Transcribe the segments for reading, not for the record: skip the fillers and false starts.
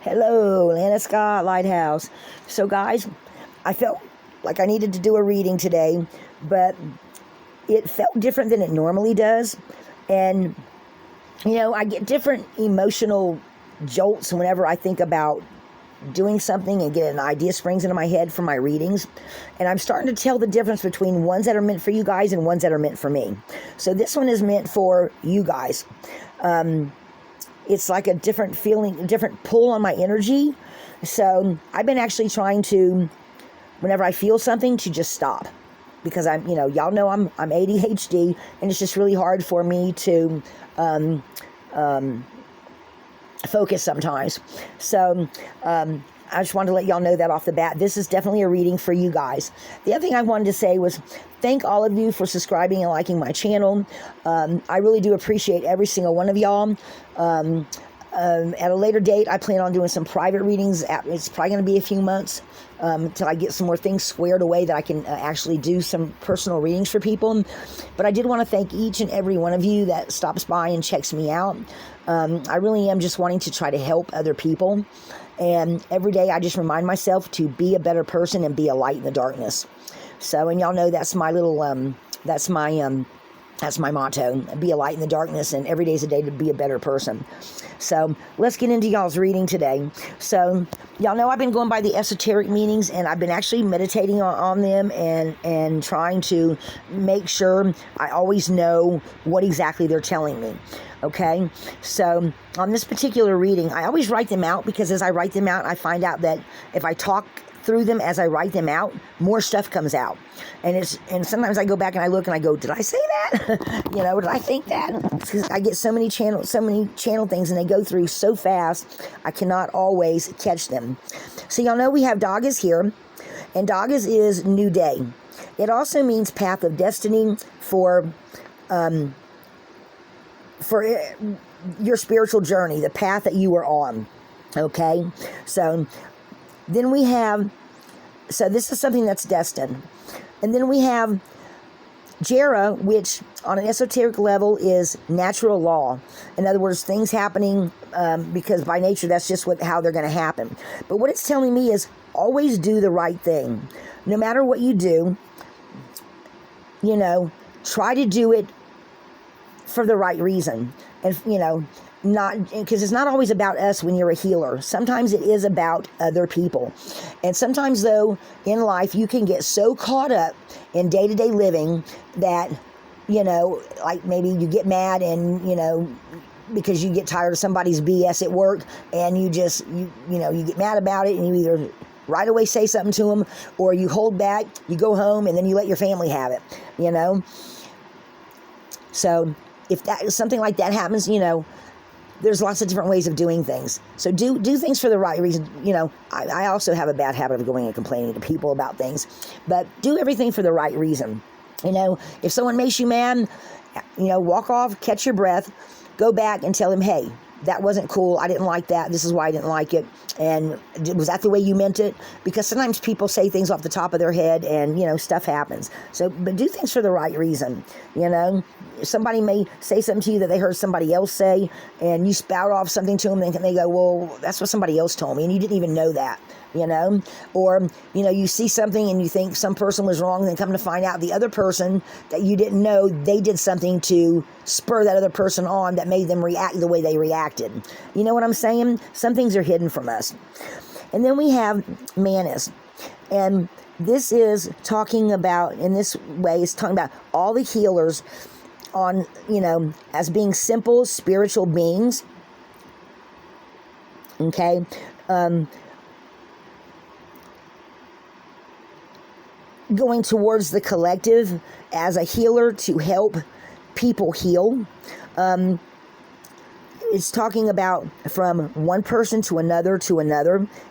Hello, Lana Scott Lighthouse. So, guys, I felt like I needed to do a reading today, but it felt different than it normally does. And, I get different emotional jolts whenever I think about doing something and get an idea springs into my head from my readings. And I'm starting to tell the difference between ones that are meant for you guys and ones that are meant for me. So, this one is meant for you guys. It's like a different feeling, a different pull on my energy. So I've been actually trying to, whenever I feel something, to just stop. Because y'all know I'm ADHD, and it's just really hard for me to focus sometimes. So I just wanted to let y'all know that off the bat. This is definitely a reading for you guys. The other thing I wanted to say was thank all of you for subscribing and liking my channel. I really do appreciate every single one of y'all. At a later date, I plan on doing some private readings. It's probably going to be a few months until I get some more things squared away that I can actually do some personal readings for people. But I did want to thank each and every one of you that stops by and checks me out. I really am just wanting to try to help other people. And every day I just remind myself to be a better person and be a light in the darkness. So, and y'all know that's my little, that's my motto, be a light in the darkness, and every day's a day to be a better person. So let's get into y'all's reading today. So y'all know I've been going by the esoteric meanings, and I've been actually meditating on them and trying to make sure I always know what exactly they're telling me. Okay, so on this particular reading, I always write them out, because as I write them out, I find out that if I talk through them as I write them out, more stuff comes out. And sometimes I go back and I look and I go, did I say that? Did I think that? Because I get so many channel things, and they go through so fast, I cannot always catch them. So y'all know we have Dagas here, and Dagas is new day. It also means path of destiny for your spiritual journey, the path that you are on. Okay, so then we have, so this is something that's destined. And then we have Jera, which on an esoteric level is natural law. In other words, things happening because by nature that's just how they're going to happen. But what it's telling me is always do the right thing. No matter what you do, try to do it for the right reason. And, not because it's not always about us when you're a healer. Sometimes it is about other people. And sometimes, though, in life, you can get so caught up in day-to-day living that, like maybe you get mad and, because you get tired of somebody's BS at work, and you just, you get mad about it, and you either right away say something to them, or you hold back, you go home, and then you let your family have it, So if something like that happens, there's lots of different ways of doing things. So do things for the right reason. I also have a bad habit of going and complaining to people about things, but do everything for the right reason. If someone makes you mad, walk off, catch your breath, go back and tell them, hey, that wasn't cool. I didn't like that. This is why I didn't like it. And was that the way you meant it? Because sometimes people say things off the top of their head, and, stuff happens. So, but do things for the right reason. Somebody may say something to you that they heard somebody else say, and you spout off something to them, and they go, well, that's what somebody else told me, and you didn't even know that. Or, you see something and you think some person was wrong, and then come to find out the other person that you didn't know, they did something to spur that other person on that made them react the way they reacted. You know what I'm saying? Some things are hidden from us. And then we have Manus. And this is talking about, in this way, it's talking about all the healers on, as being simple spiritual beings. Okay? Going towards the collective as a healer to help people heal. It's talking about from one person to another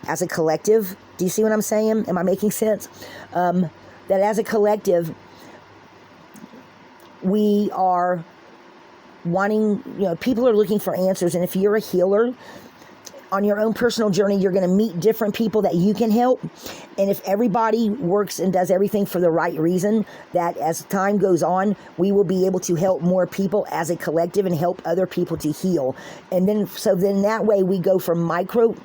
as a collective. Do you see what I'm saying? Am I making sense? That as a collective, we are wanting, people are looking for answers. And if you're a healer, on your own personal journey, you're going to meet different people that you can help. And if everybody works and does everything for the right reason, that as time goes on, we will be able to help more people as a collective and help other people to heal. And then, so then that way we go from micro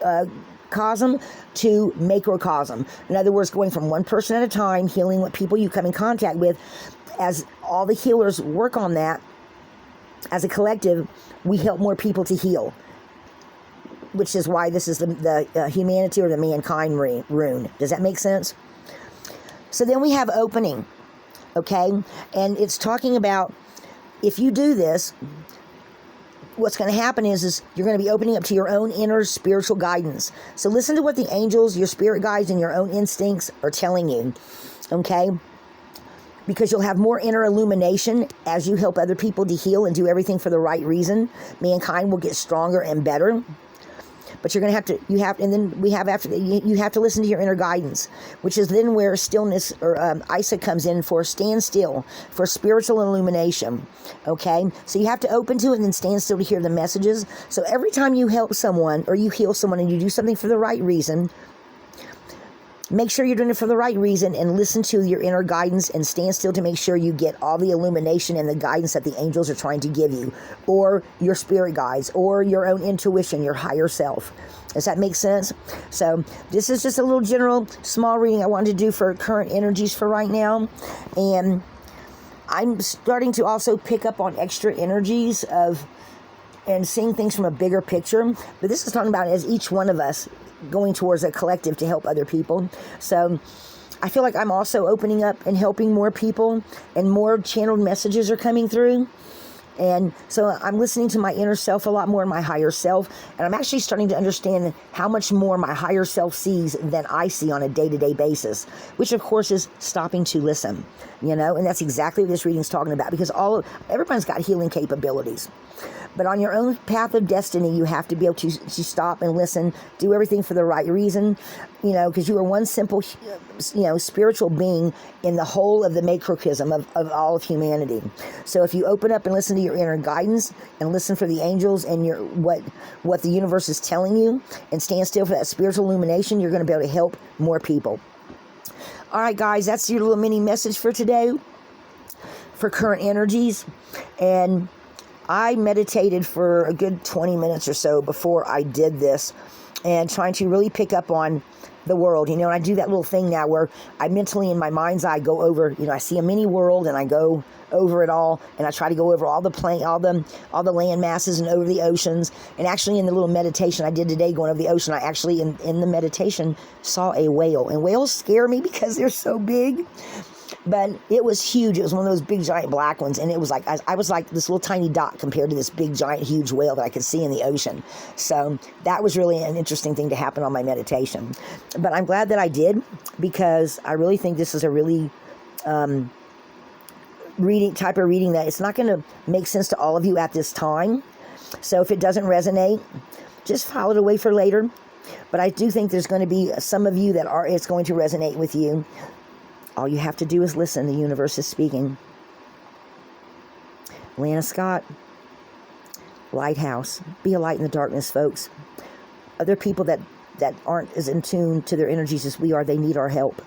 microcosm to macrocosm. In other words, going from one person at a time, healing what people you come in contact with. As all the healers work on that, as a collective, we help more people to heal, which is why this is the humanity or the mankind rune. Does that make sense? So then we have opening, okay? And it's talking about, if you do this, what's going to happen is you're going to be opening up to your own inner spiritual guidance. So listen to what the angels, your spirit guides, and your own instincts are telling you, okay? Because you'll have more inner illumination as you help other people to heal and do everything for the right reason. Mankind will get stronger and better. But you're going to have to, you have to listen to your inner guidance, which is then where stillness, or Isa comes in for stand still, for spiritual illumination, okay? So you have to open to it and then stand still to hear the messages. So every time you help someone or you heal someone and you do something for the right reason, make sure you're doing it for the right reason and listen to your inner guidance and stand still to make sure you get all the illumination and the guidance that the angels are trying to give you, or your spirit guides, or your own intuition, your higher self. Does that make sense? So this is just a little general small reading I wanted to do for current energies for right now. And I'm starting to also pick up on extra energies and seeing things from a bigger picture. But this is talking about as each one of us going towards a collective to help other people. So I feel like I'm also opening up and helping more people, and more channeled messages are coming through. And so I'm listening to my inner self a lot more, my higher self, and I'm actually starting to understand how much more my higher self sees than I see on a day-to-day basis, which of course is stopping to listen, and that's exactly what this reading is talking about, because everyone's got healing capabilities. But on your own path of destiny, you have to be able to stop and listen, do everything for the right reason, because you are one simple, spiritual being in the whole of the macrocosm of all of humanity. So if you open up and listen to your inner guidance and listen for the angels and what the universe is telling you, and stand still for that spiritual illumination, you're going to be able to help more people. All right, guys, that's your little mini message for today for current energies. And I meditated for a good 20 minutes or so before I did this, and trying to really pick up on the world, and I do that little thing now where I mentally, in my mind's eye, go over, I see a mini world and I go over it all, and I try to go over all the land masses and over the oceans. And actually in the little meditation I did today going over the ocean, I actually in the meditation saw a whale, and whales scare me because they're so big. But it was huge. It was one of those big, giant black ones. And it was like, I was like this little tiny dot compared to this big, giant, huge whale that I could see in the ocean. So that was really an interesting thing to happen on my meditation. But I'm glad that I did, because I really think this is a really type of reading that it's not going to make sense to all of you at this time. So if it doesn't resonate, just file it away for later. But I do think there's going to be some of you that it's going to resonate with you. All you have to do is listen. The universe is speaking. Lana Scott, Lighthouse. Be a light in the darkness, folks. Other people that aren't as in tune to their energies as we are, they need our help.